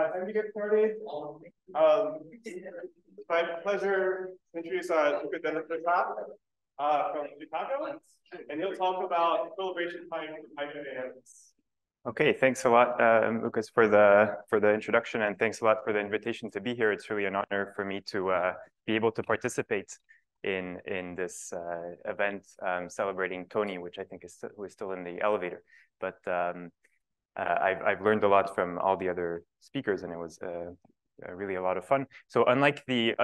Time to get started. It's my pleasure to introduce Luca Delacretaz from Chicago, and he'll talk about equilibration time and hydrodynamics. Okay, thanks a lot, Lucas, for the introduction, and thanks a lot for the invitation to be here. It's really an honor for me to be able to participate in this event celebrating Tony, which I think is still in the elevator. But I've learned a lot from all the other speakers, and it was really a lot of fun. So unlike the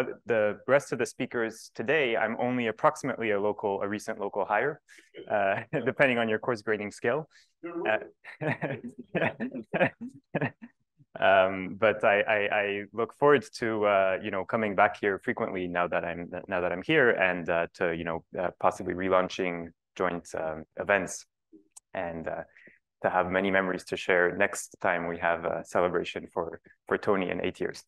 rest of the speakers today, I'm only approximately a recent local hire, depending on your course grading scale. But I look forward to coming back here frequently now that I'm here, and to possibly relaunching joint events, and to have many memories to share next time we have a celebration for Tony in 8 years.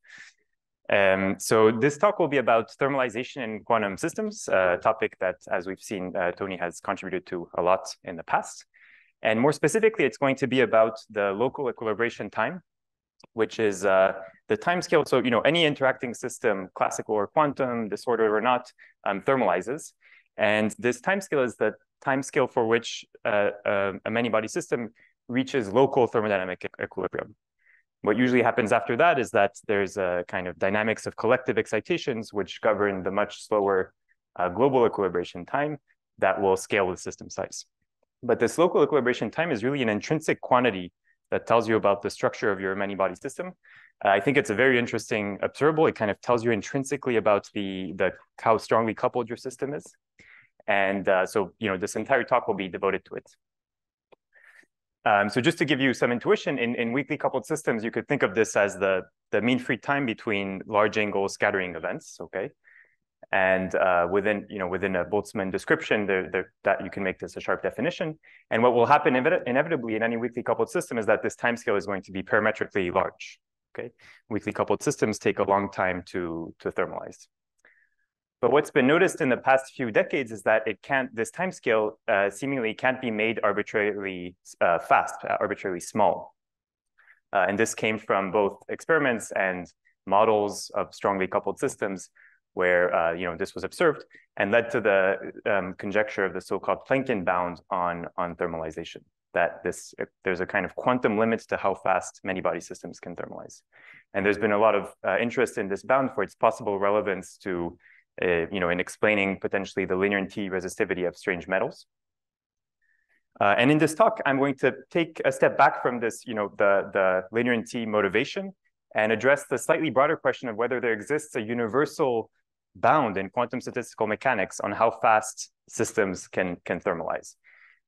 So this talk will be about thermalization in quantum systems, a topic that, as we've seen, Tony has contributed to a lot in the past. And more specifically, it's going to be about the local equilibration time, which is the time scale. So, any interacting system, classical or quantum, disordered or not, thermalizes. And this time scale is the time scale for which a many-body system reaches local thermodynamic equilibrium. What usually happens after that is that there's a kind of dynamics of collective excitations which govern the much slower global equilibration time that will scale with system size. But this local equilibration time is really an intrinsic quantity that tells you about the structure of your many-body system. I think it's a very interesting observable. It kind of tells you intrinsically about how strongly coupled your system is. And so, this entire talk will be devoted to it. So just to give you some intuition, in weakly coupled systems, you could think of this as the mean free time between large angle scattering events, okay? And within a Boltzmann description, that you can make this a sharp definition. And what will happen inevitably in any weakly coupled system is that this timescale is going to be parametrically large, okay? Weakly coupled systems take a long time to thermalize. But what's been noticed in the past few decades is that this timescale seemingly can't be made arbitrarily fast, arbitrarily small. And this came from both experiments and models of strongly coupled systems where this was observed and led to the conjecture of the so-called Planckian bound on thermalization, that there's a kind of quantum limit to how fast many-body systems can thermalize. And there's been a lot of interest in this bound for its possible relevance to in explaining potentially the linear T resistivity of strange metals. And in this talk, I'm going to take a step back from this, the linear T motivation, and address the slightly broader question of whether there exists a universal bound in quantum statistical mechanics on how fast systems can thermalize.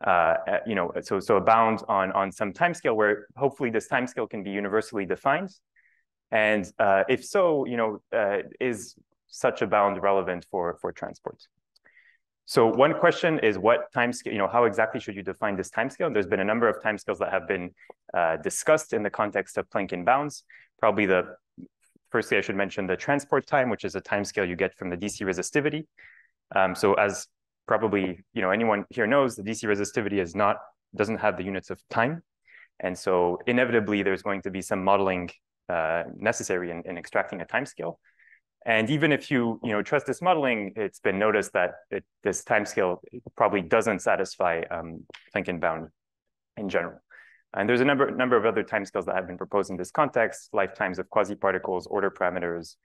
So a bound on some timescale where hopefully this timescale can be universally defined. And if so, is such a bound relevant for transport? So one question is what timescale, how exactly should you define this timescale? There's been a number of timescales that have been discussed in the context of Planckian bounds. Probably firstly, I should mention the transport time, which is a timescale you get from the DC resistivity. So as probably anyone here knows, the DC resistivity doesn't have the units of time. And so inevitably, there's going to be some modeling necessary in extracting a timescale. And even if you trust this modeling, it's been noticed that this timescale probably doesn't satisfy Planckian bound in general. And there's a number of other timescales that have been proposed in this context: lifetimes of quasi-particles, order parameters,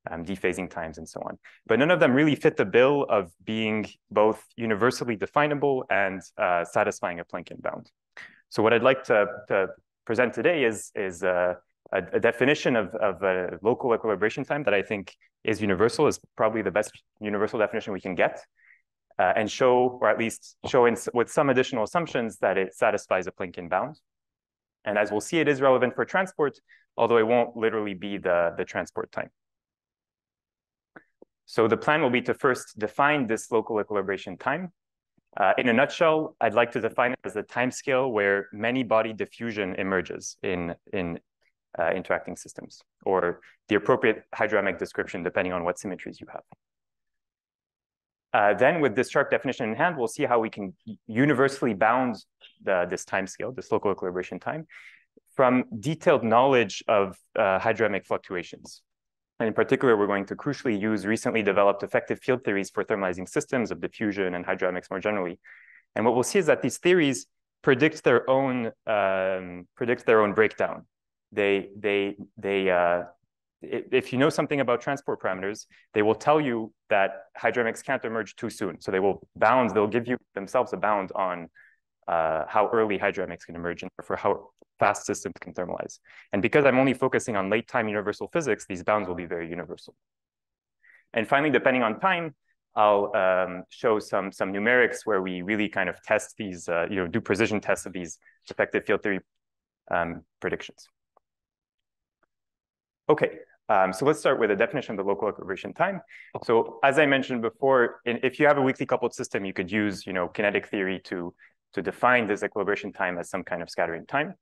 dephasing times, and so on. But none of them really fit the bill of being both universally definable and satisfying a Planckian bound. So what I'd like to present today is a definition of a local equilibration time that I think is universal, is probably the best universal definition we can get, and show, or at least show with some additional assumptions, that it satisfies a Planckian bound. And as we'll see, it is relevant for transport, although it won't literally be the transport time. So the plan will be to first define this local equilibration time. In a nutshell, I'd like to define it as the time scale where many-body diffusion emerges in interacting systems, or the appropriate hydrodynamic description, depending on what symmetries you have. Then with this sharp definition in hand, we'll see how we can universally bound this time scale, this local equilibration time, from detailed knowledge of hydrodynamic fluctuations. And in particular, we're going to crucially use recently developed effective field theories for thermalizing systems of diffusion and hydrodynamics more generally. And what we'll see is that these theories predict their own breakdown. If you know something about transport parameters, they will tell you that hydrodynamics can't emerge too soon. So they'll give you themselves a bound on how early hydrodynamics can emerge and for how fast systems can thermalize. And because I'm only focusing on late time universal physics, these bounds will be very universal. And finally, depending on time, I'll show some numerics where we really kind of test these, do precision tests of these effective field theory predictions. Okay, so let's start with a definition of the local equilibration time. So as I mentioned before, if you have a weakly coupled system, you could use kinetic theory to define this equilibration time as some kind of scattering time.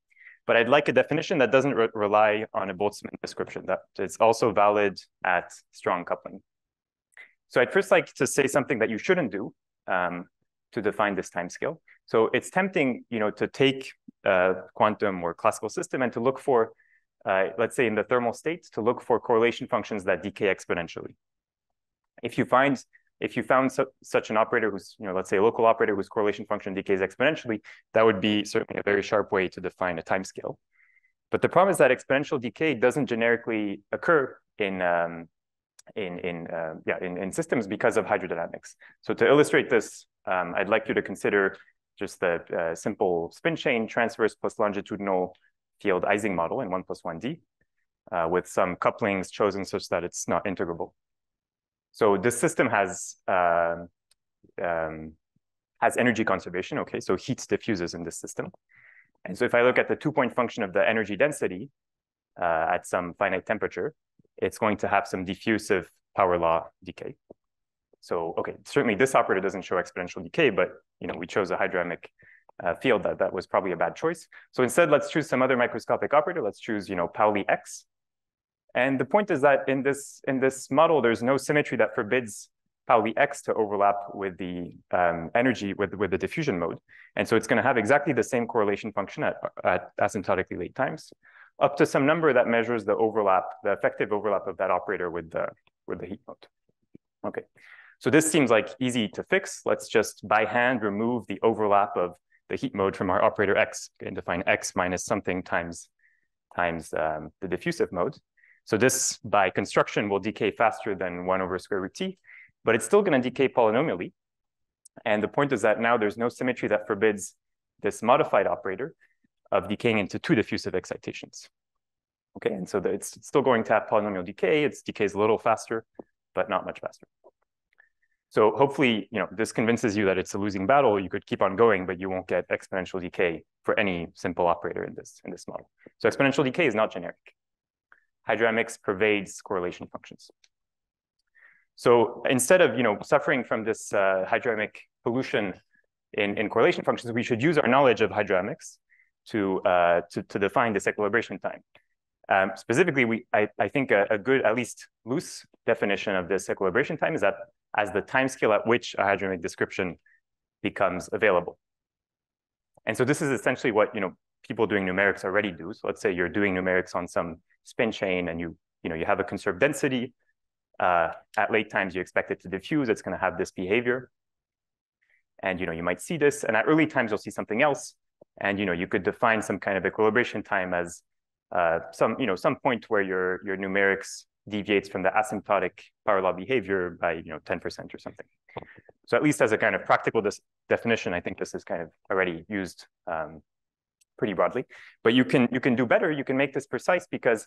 But I'd like a definition that doesn't rely on a Boltzmann description, that is also valid at strong coupling. So I'd first like to say something that you shouldn't do to define this time scale. So it's tempting, to take a quantum or classical system and to look for, let's say in the thermal state, to look for correlation functions that decay exponentially. If you found such an operator who's, let's say a local operator whose correlation function decays exponentially, that would be certainly a very sharp way to define a time scale. But the problem is that exponential decay doesn't generically occur in systems because of hydrodynamics. So to illustrate this, I'd like you to consider just the simple spin chain transverse plus longitudinal field Ising model in 1 + 1D with some couplings chosen such that it's not integrable. So this system has energy conservation. Okay, so heat diffuses in this system. And so if I look at the 2-point function of the energy density at some finite temperature, it's going to have some diffusive power law decay. So, okay, certainly this operator doesn't show exponential decay, but we chose a hydrodynamic field that was probably a bad choice. So instead, let's choose some other microscopic operator. Let's choose, Pauli X. And the point is that in this model, there's no symmetry that forbids Pauli X to overlap with the energy with the diffusion mode. And so it's going to have exactly the same correlation function at asymptotically late times, up to some number that measures the effective overlap of that operator with the heat mode. Okay, so this seems like easy to fix. Let's just by hand remove the overlap of the heat mode from our operator X and define X minus something times the diffusive mode. So this, by construction, will decay faster than 1/√T, but it's still going to decay polynomially. And the point is that now there's no symmetry that forbids this modified operator of decaying into 2 diffusive excitations. Okay, and so it's still going to have polynomial decay. It decays a little faster, but not much faster. So hopefully, this convinces you that it's a losing battle. You could keep on going, but you won't get exponential decay for any simple operator in this model. So exponential decay is not generic. Hydrodynamics pervades correlation functions. So instead of suffering from this hydrodynamic pollution in correlation functions, we should use our knowledge of hydrodynamics to define this equilibration time. Specifically, I think a good, at least loose definition of this equilibration time is that as the time scale at which a hydrodynamic description becomes available. And so this is essentially what people doing numerics already do. So let's say you're doing numerics on some spin chain and you have a conserved density. At late times, you expect it to diffuse. It's going to have this behavior. And you might see this. And at early times, you'll see something else. And you could define some kind of equilibration time as some point where your numerics deviates from the asymptotic power law behavior by 10% or something. So at least as a kind of practical definition, I think this is kind of already used pretty broadly. But you can do better. You can make this precise because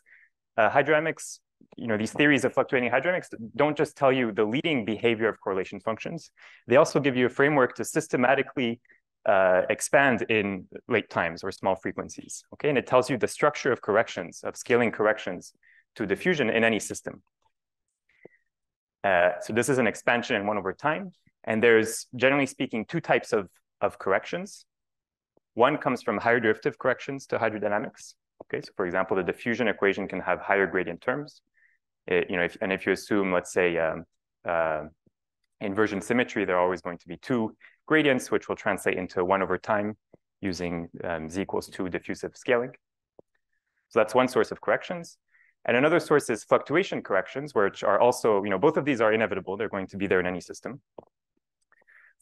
hydrodynamics, these theories of fluctuating hydrodynamics don't just tell you the leading behavior of correlation functions. They also give you a framework to systematically expand in late times or small frequencies. Okay, and it tells you the structure of corrections, of scaling corrections to diffusion in any system. So this is an expansion in 1/time. And there's, generally speaking, 2 types of corrections. One comes from higher derivative corrections to hydrodynamics. Okay, so for example, the diffusion equation can have higher gradient terms. If you assume, let's say, inversion symmetry, there are always going to be 2 gradients, which will translate into 1/time using z = 2 diffusive scaling. So that's one source of corrections. And another source is fluctuation corrections, which are also, both of these are inevitable. They're going to be there in any system.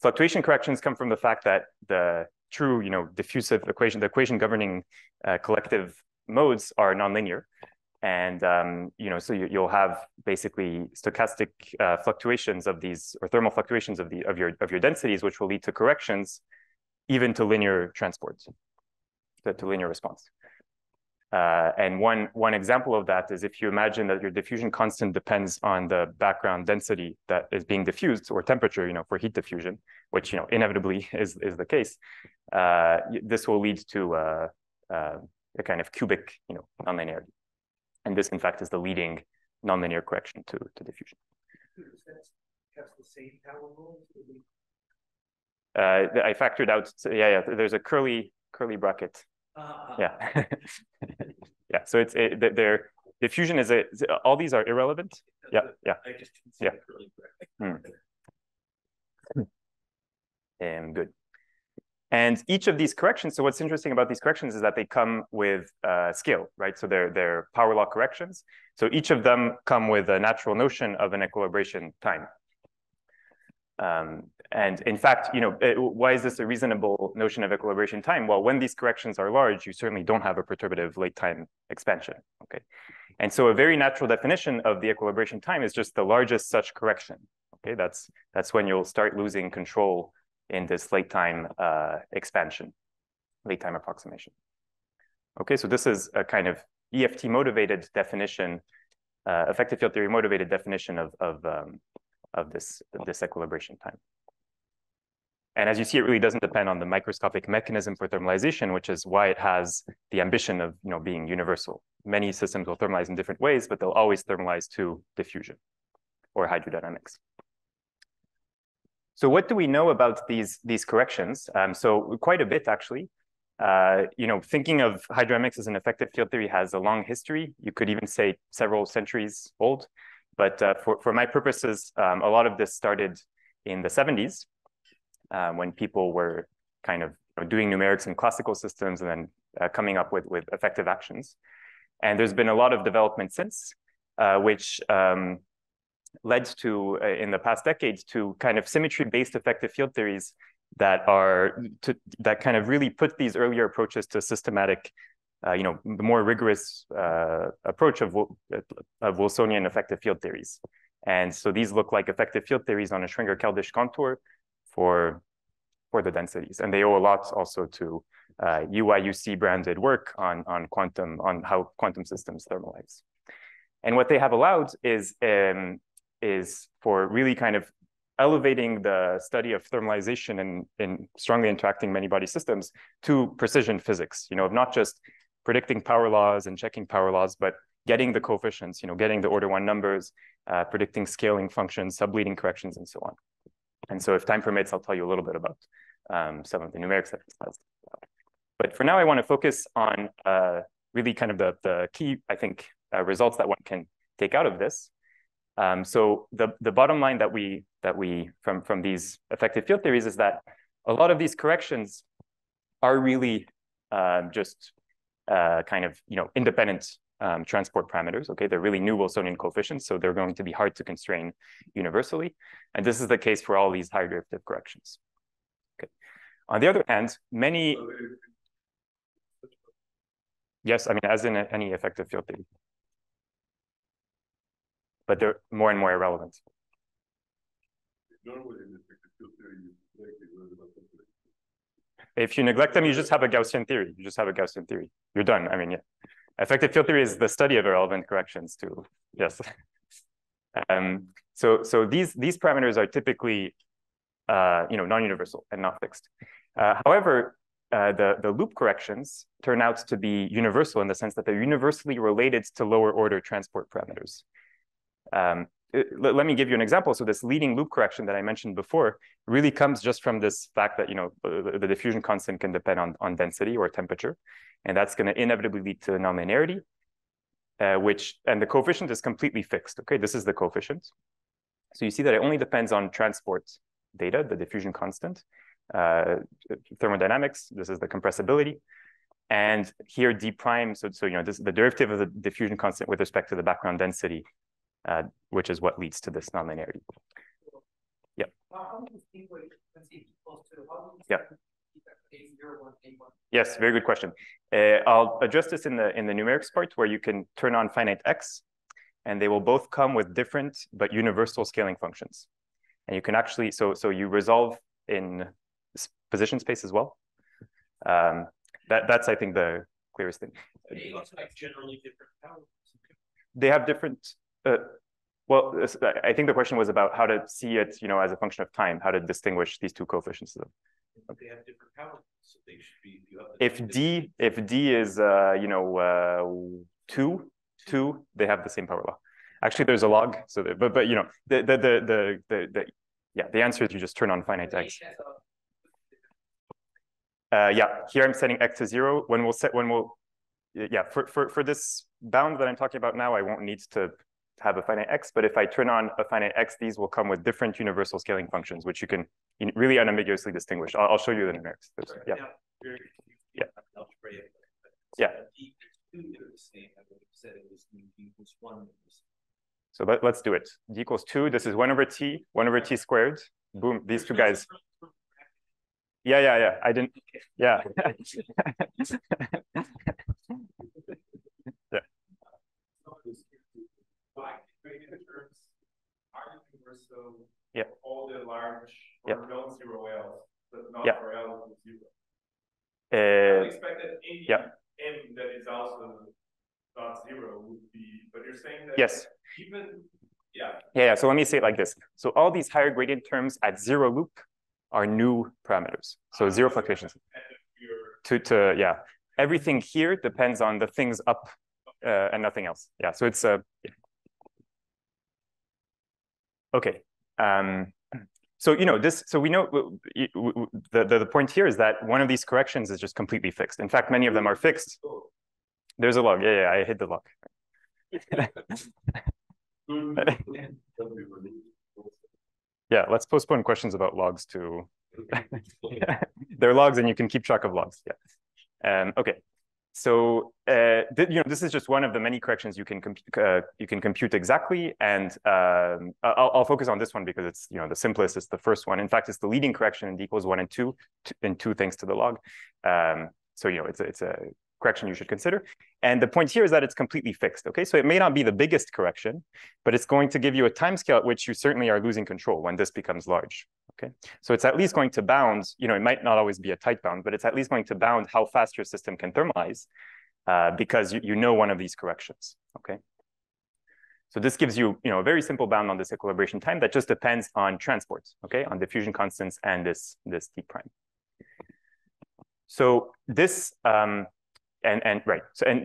Fluctuation corrections come from the fact that the true, diffusive equation, the equation governing collective modes are nonlinear. And, so you'll have basically stochastic fluctuations of these, or thermal fluctuations of your densities, which will lead to corrections, even to linear transports, to linear response. And one example of that is if you imagine that your diffusion constant depends on the background density that is being diffused, or temperature, for heat diffusion, which inevitably is the case. This will lead to a kind of cubic nonlinearity, and this in fact is the leading nonlinear correction to diffusion. Has the same power law? I factored out. So yeah. There's a curly bracket. Yeah. Yeah. So their diffusion is all these are irrelevant. Yeah. I just didn't see the curly bracket. Good. And each of these corrections, so what's interesting about these corrections is that they come with scale, right? So they're power law corrections. So each of them come with a natural notion of an equilibration time. And in fact, why is this a reasonable notion of equilibration time? Well, when these corrections are large, you certainly don't have a perturbative late time expansion, okay? And so a very natural definition of the equilibration time is just the largest such correction, okay? That's when you'll start losing control in this late time expansion, late time approximation. Okay, so this is a kind of EFT motivated definition, effective field theory motivated definition of this equilibration time. And as you see, it really doesn't depend on the microscopic mechanism for thermalization, which is why it has the ambition of being universal. Many systems will thermalize in different ways, but they'll always thermalize to diffusion or hydrodynamics. So what do we know about these corrections? So quite a bit, actually. Thinking of hydrodynamics as an effective field theory has a long history. You could even say several centuries old. But for my purposes, a lot of this started in the 70s when people were kind of doing numerics in classical systems and then coming up with effective actions. And there's been a lot of development since, which led to, in the past decades, to kind of symmetry-based effective field theories that kind of really put these earlier approaches to systematic, the more rigorous approach of Wilsonian effective field theories. And so these look like effective field theories on a Schwinger-Keldysh contour for the densities. And they owe a lot also to UIUC branded work on how quantum systems thermalize. And what they have allowed is for really kind of elevating the study of thermalization in strongly interacting many-body systems to precision physics, of not just predicting power laws and checking power laws, but getting the coefficients, getting the order 1 numbers, predicting scaling functions, subleading corrections, and so on. And so if time permits, I'll tell you a little bit about some of the numerics that this has. But for now, I want to focus on really kind of the key, I think, results that one can take out of this. So the bottom line that we from these effective field theories is that a lot of these corrections are really just kind of independent transport parameters. Okay, they're really new Wilsonian coefficients, so they're going to be hard to constrain universally. And this is the case for all these high derivative corrections. Okay. On the other hand, many yes, I mean as in any effective field theory, but they're more and more irrelevant. If you neglect them, you just have a Gaussian theory. You're done. I mean, yeah. Effective field theory is the study of irrelevant corrections too. Yes. So these parameters are typically non-universal and not fixed. However, the loop corrections turn out to be universal in the sense that they're universally related to lower order transport parameters. Let me give you an example. So this leading loop correction that I mentioned before really comes just from this fact that the diffusion constant can depend on density or temperature, and that's going to inevitably lead to nonlinearity, and the coefficient is completely fixed. Okay, this is the coefficient. So you see that it only depends on transport data, the diffusion constant, thermodynamics. This is the compressibility, And here d prime, so you know, this is the derivative of the diffusion constant with respect to the background density, which is what leads to this nonlinearity. Yeah. Yeah. Yes, very good question. I'll address this in the numerics part where you can turn on finite x, and they will both come with different but universal scaling functions. And you can actually, so you resolve in position space as well. That's I think the clearest thing. They also have generally different powers. They have different. Well, I think the question was about how to see it, you know, as a function of time, how to distinguish these two coefficients of them. They have different powers, so they should be. If D is you know two, they have the same power law. Actually, there's a log. So, but you know the answer is you just turn on finite x. Yeah, here I'm setting x to 0. For this bound that I'm talking about now, I won't need to have a finite x, but if I turn on a finite x, these will come with different universal scaling functions, which you can really unambiguously distinguish. I'll show you the numerics. Yeah. Yeah. Yeah. So let's do it. D equals 2. This is 1 over t squared. Boom, these two guys. Yeah. I didn't. Yeah. Yeah. Yeah. All the large or non-zero L's, but not yeah. for L equals 0. I expect that any yeah. M that is also not 0 would be, but you're saying that yes. Even yeah. So let me say it like this. So all these higher gradient terms at 0 loop are new parameters. So 0 fluctuations. Yeah. Everything here depends on the things up and nothing else. Yeah. So it's yeah. Okay. So you know this. So we know the point here is that one of these corrections is just completely fixed. In fact, many of them are fixed. There's a log. Yeah. I hit the log. Yeah. Let's postpone questions about logs to. They're logs, and you can keep track of logs. Yeah. Okay. So you know, this is just one of the many corrections you can compute exactly, and I'll focus on this one because it's, you know, the simplest. It's the first one. In fact, it's the leading correction in D equals 1 and 2, and 2 thanks to the log. So you know, it's a correction you should consider. And the point here is that it's completely fixed. Okay, so it may not be the biggest correction, but it's going to give you a time scale at which you certainly are losing control when this becomes large. Okay, so it's at least going to bound, you know, it might not always be a tight bound, but it's at least going to bound how fast your system can thermalize because you know one of these corrections. Okay, so this gives you, you know, a very simple bound on this equilibration time that just depends on transport, okay, on diffusion constants and this d prime. So this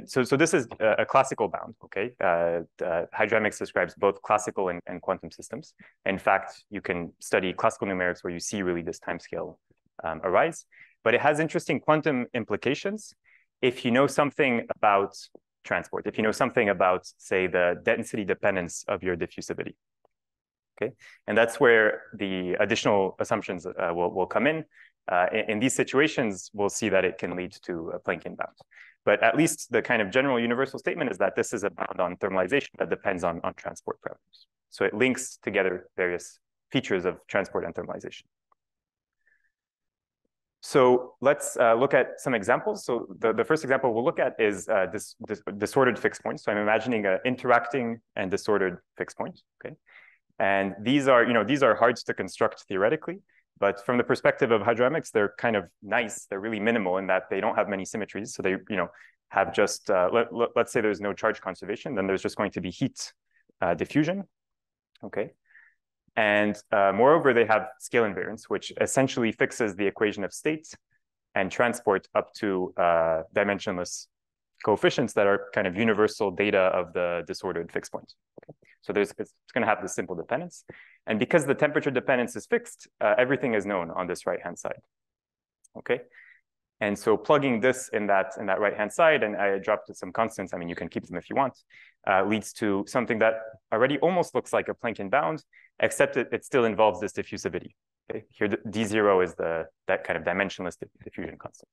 so this is a classical bound, okay? Hydrodynamics describes both classical and quantum systems. In fact, you can study classical numerics where you see really this timescale arise, but it has interesting quantum implications if you know something about transport, if you know something about, say, the density dependence of your diffusivity, okay? And that's where the additional assumptions will come in. In these situations, we'll see that it can lead to a Planckian bound. But at least the kind of general universal statement is that this is a bound on thermalization that depends on transport parameters. So it links together various features of transport and thermalization. So let's look at some examples. So the first example we'll look at is this disordered fixed point. So I'm imagining an interacting and disordered fixed point, okay? And these are, you know, these are hard to construct theoretically, but from the perspective of hydrodynamics, they're kind of nice. They're really minimal in that they don't have many symmetries. So they, you know, have just, let's say there's no charge conservation, then there's just going to be heat diffusion, okay? And moreover, they have scale invariance, which essentially fixes the equation of state and transport up to dimensionless coefficients that are kind of universal data of the disordered fixed point. Okay? So it's going to have this simple dependence. And because the temperature dependence is fixed, everything is known on this right-hand side. Okay. And so plugging this in that right-hand side, and I dropped some constants, I mean, you can keep them if you want, leads to something that already almost looks like a Planckian bound, except it still involves this diffusivity. Okay. Here, D0 is that kind of dimensionless diffusion constant.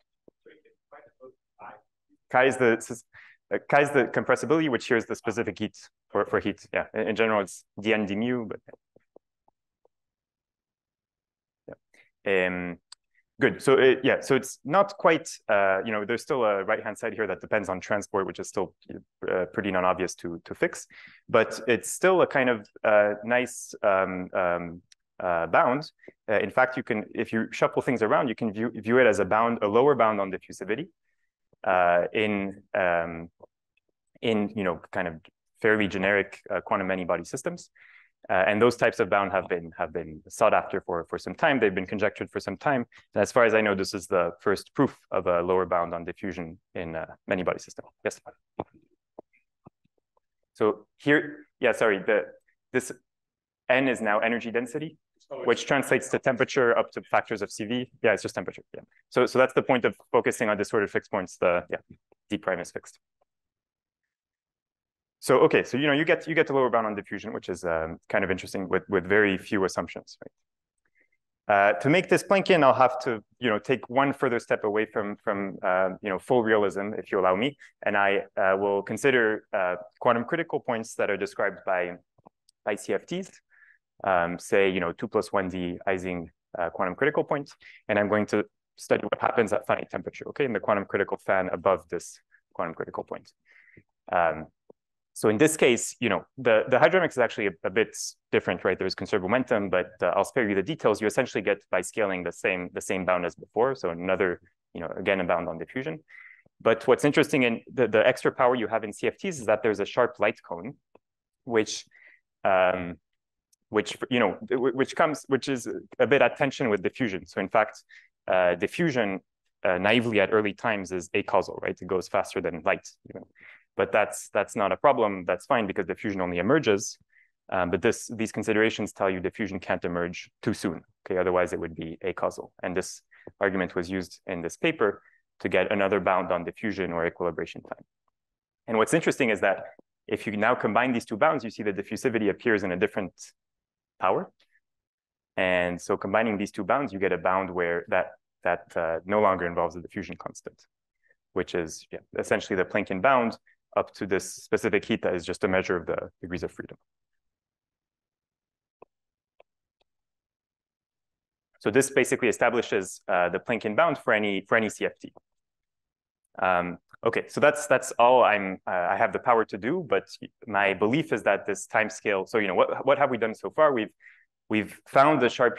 chi is the compressibility, which here is the specific heat for heat. Yeah, in general, it's dn d mu, but yeah. Good. So yeah, so it's not quite, there's still a right-hand side here that depends on transport, which is still pretty non-obvious to fix, but it's still a kind of nice bound. In fact, you can, if you shuffle things around, you can view it as a lower bound on diffusivity in kind of fairly generic quantum many-body systems. And those types of bound have been sought after for some time. They've been conjectured for some time. And as far as I know, this is the first proof of a lower bound on diffusion in a many-body system. Yes. So here, yeah, sorry, this N is now energy density, which translates to temperature up to factors of CV. Yeah, it's just temperature. Yeah. So that's the point of focusing on disordered fixed points. D prime is fixed. So okay, so you get the lower bound on diffusion, which is kind of interesting with very few assumptions, right? To make this Planckian, I'll have to take one further step away from full realism, if you allow me, and I will consider quantum critical points that are described by CFTs, say 2 + 1d Ising quantum critical points, and I'm going to study what happens at finite temperature, okay, in the quantum critical fan above this quantum critical point. So in this case, the hydrodynamics is actually a bit different, right? There's conserved momentum, but I'll spare you the details. You essentially get by scaling the same bound as before. So another, again, a bound on diffusion. But what's interesting in the extra power you have in CFTs is that there's a sharp light cone, which is a bit at tension with diffusion. So in fact, diffusion naively at early times is acausal, right? It goes faster than light even. But that's not a problem. That's fine because diffusion only emerges. But these considerations tell you diffusion can't emerge too soon. Okay, otherwise it would be acausal. And this argument was used in this paper to get another bound on diffusion or equilibration time. And what's interesting is that if you now combine these two bounds, you see the diffusivity appears in a different power. And so combining these two bounds, you get a bound where that no longer involves the diffusion constant, which is essentially the Planckian bound up to this specific heat that is just a measure of the degrees of freedom. So this basically establishes the Planckian bound for any CFT. Okay, so that's all I have the power to do, but my belief is that this time scale. So what have we done so far? We've found the sharp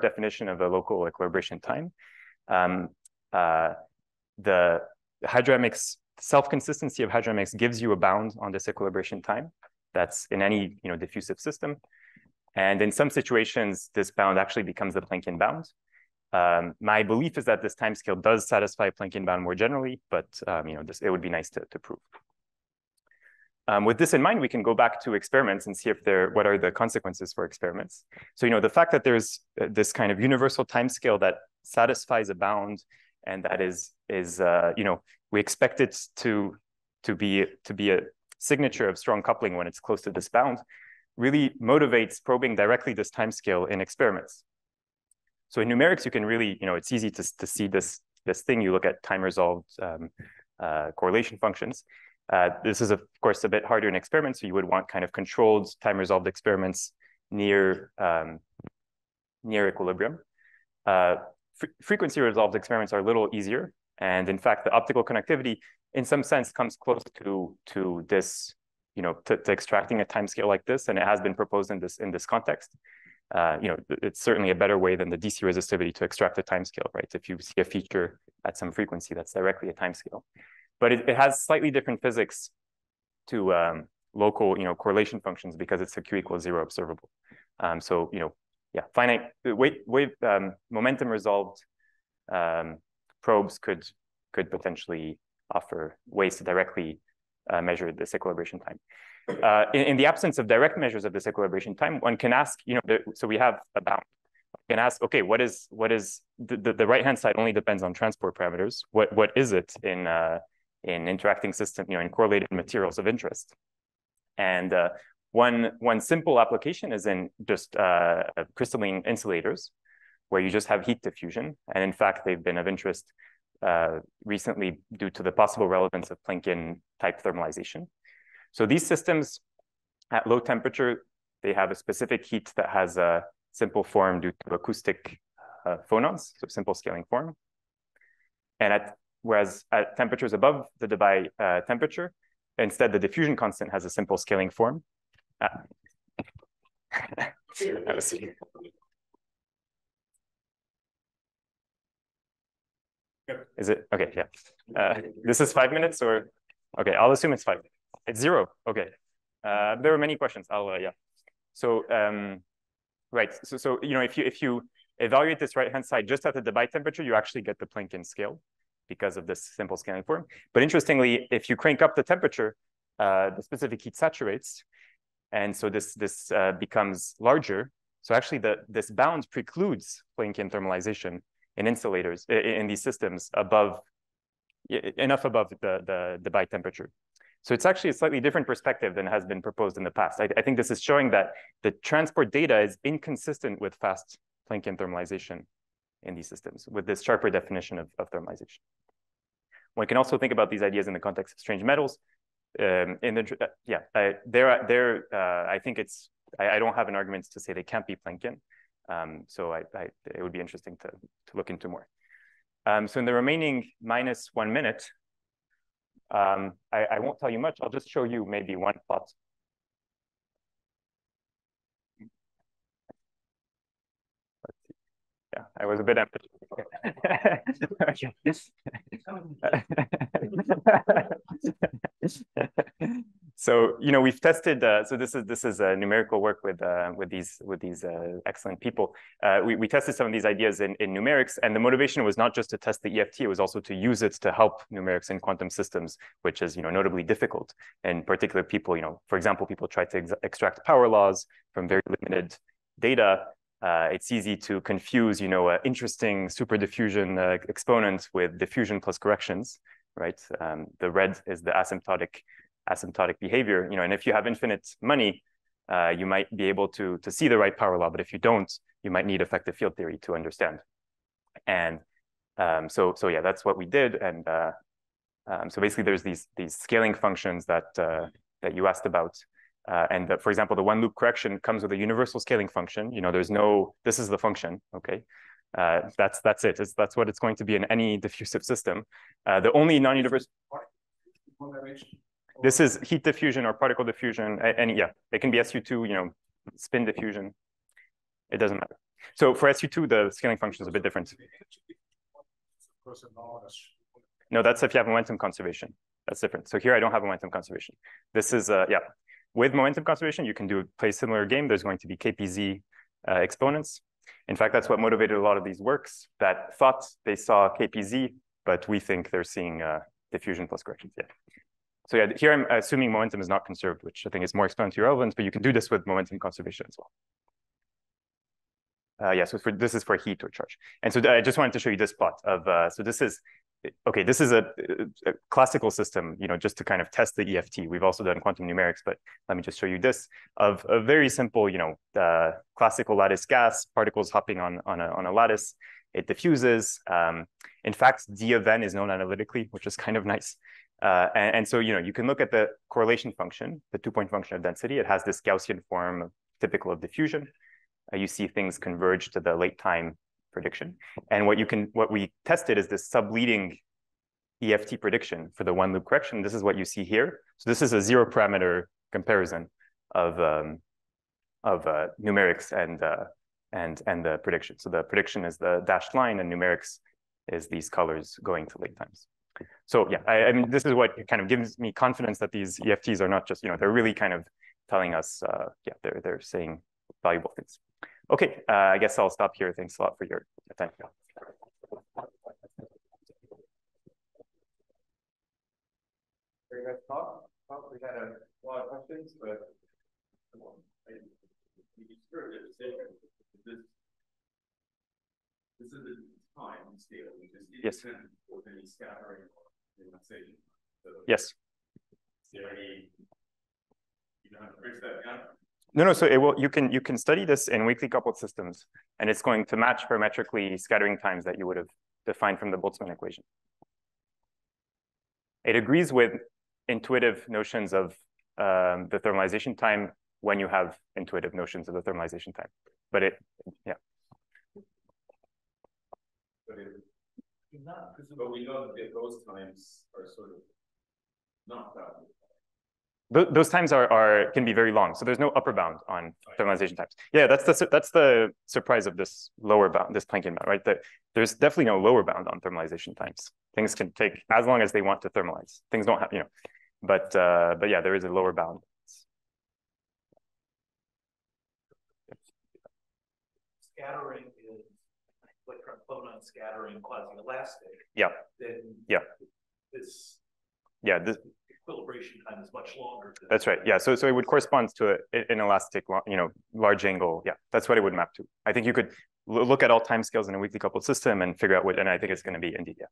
definition of a local equilibration time. The hydrodynamics, self-consistency of hydrodynamics gives you a bound on this equilibration time that's in any diffusive system. And in some situations, this bound actually becomes the Planckian bound. My belief is that this timescale does satisfy Planckian bound more generally, but it would be nice to prove. With this in mind, we can go back to experiments and see what are the consequences for experiments. So the fact that there's this kind of universal timescale that satisfies a bound, and that is we expect it to be a signature of strong coupling when it's close to this bound, really motivates probing directly this timescale in experiments. So in numerics, you can really, it's easy to see this thing. You look at time-resolved correlation functions. This is, of course, a bit harder in experiments. So you would want kind of controlled time-resolved experiments near equilibrium. Frequency-resolved experiments are a little easier. And in fact, the optical conductivity, in some sense, comes close to this, to extracting a timescale like this. And it has been proposed in this context. It's certainly a better way than the DC resistivity to extract a timescale, right? If you see a feature at some frequency, that's directly a timescale. But it has slightly different physics to local, correlation functions because it's a Q = 0 observable. So, finite wave momentum resolved probes could potentially offer ways to directly measure this equilibration time. In the absence of direct measures of this equilibration time, one can ask, so we have a bound. One can ask, okay, what is the right-hand side only depends on transport parameters. What is it in interacting system, in correlated materials of interest? And one simple application is in just crystalline insulators, where you just have heat diffusion. And in fact, they've been of interest recently due to the possible relevance of Planckian type thermalization. So these systems at low temperature, they have a specific heat that has a simple form due to acoustic phonons, so simple scaling form. And whereas at temperatures above the Debye temperature, instead the diffusion constant has a simple scaling form. Is it? Okay, yeah. This is 5 minutes or? Okay, I'll assume it's 5. It's 0, okay. There are many questions, yeah. So, right, so you know, if you evaluate this right-hand side just at the Debye temperature, you actually get the Planckian scale because of this simple scaling form. But interestingly, if you crank up the temperature, the specific heat saturates, and so this becomes larger. So actually, this bound precludes Planckian thermalization in insulators in these systems enough above the Debye temperature. So it's actually a slightly different perspective than has been proposed in the past. I think this is showing that the transport data is inconsistent with fast Planckian thermalization in these systems with this sharper definition of thermalization. One can also think about these ideas in the context of strange metals. I think I don't have an argument to say they can't be Planckian. So it would be interesting to look into more. So in the remaining -1 minute, I won't tell you much. I'll just show you maybe one plot. Let's see. Yeah, I was a bit empty. So you know we've tested. So this is numerical work with these excellent people. We tested some of these ideas in numerics, and the motivation was not just to test the EFT; it was also to use it to help numerics in quantum systems, which is notably difficult. In particular, people for example, people try to extract power laws from very limited data. It's easy to confuse interesting super diffusion exponent with diffusion plus corrections, right? The red is the asymptotic behavior, and if you have infinite money, you might be able to see the right power law, but if you don't, you might need effective field theory to understand. And so yeah, that's what we did. And so basically there's these scaling functions that you asked about. For example, the one loop correction comes with a universal scaling function. This is the function, okay? That's it. That's what it's going to be in any diffusive system. The only non-universal. This is heat diffusion or particle diffusion. Yeah, it can be SU2, spin diffusion. It doesn't matter. So for SU2, the scaling function is a bit different. No, that's if you have momentum conservation. That's different. So here I don't have momentum conservation. This is, yeah. With momentum conservation, you can play a similar game. There's going to be KPZ exponents. In fact, that's what motivated a lot of these works that thought they saw KPZ, but we think they're seeing diffusion plus corrections. Yeah. So yeah, here I'm assuming momentum is not conserved, which I think is more explanatory relevant, but you can do this with momentum conservation as well. Yeah, so this is for heat or charge. And so I just wanted to show you this plot of, so this is a classical system, just to kind of test the EFT. We've also done quantum numerics, but let me just show you this of a very simple, classical lattice gas, particles hopping on a lattice. It diffuses. In fact, D of n is known analytically, which is kind of nice. And so, you can look at the correlation function, the 2-point function of density. It has this Gaussian form typical of diffusion. You see things converge to the late time prediction. And what we tested is this subleading EFT prediction for the one loop correction. This is what you see here. So this is a 0 parameter comparison of numerics and the prediction. So the prediction is the dashed line, and numerics is these colors going to late times. So yeah, I mean, this is what kind of gives me confidence that these EFTs are not just, they're really kind of telling us, yeah, they're saying valuable things. Okay, I guess I'll stop here. Thanks a lot for your attention. Very nice talk. We had a lot of questions, but this is the time scale. Yes. Any scattering or condensation. So yes. Is there any? You know how to bridge that gap? No. So it will. You can study this in weakly coupled systems, and it's going to match parametrically scattering times that you would have defined from the Boltzmann equation. It agrees with intuitive notions of the thermalization time when you have intuitive notions of the thermalization time. But yeah. But we know that those times are sort of not that. Those times can be very long, so there's no upper bound on thermalization times. Yeah, that's the surprise of this lower bound, this Planckian bound, right? That there's definitely no lower bound on thermalization times. Things can take as long as they want to thermalize. Things don't have, but yeah, there is a lower bound. Scattering is electron photon scattering quasi-elastic. Yeah. Then this equilibration time is much longer. That's right. Yeah. So it would correspond to an elastic, large angle. Yeah, that's what it would map to. I think you could look at all time scales in a weakly coupled system and figure out what, and I think it's going to be indeed. Yeah.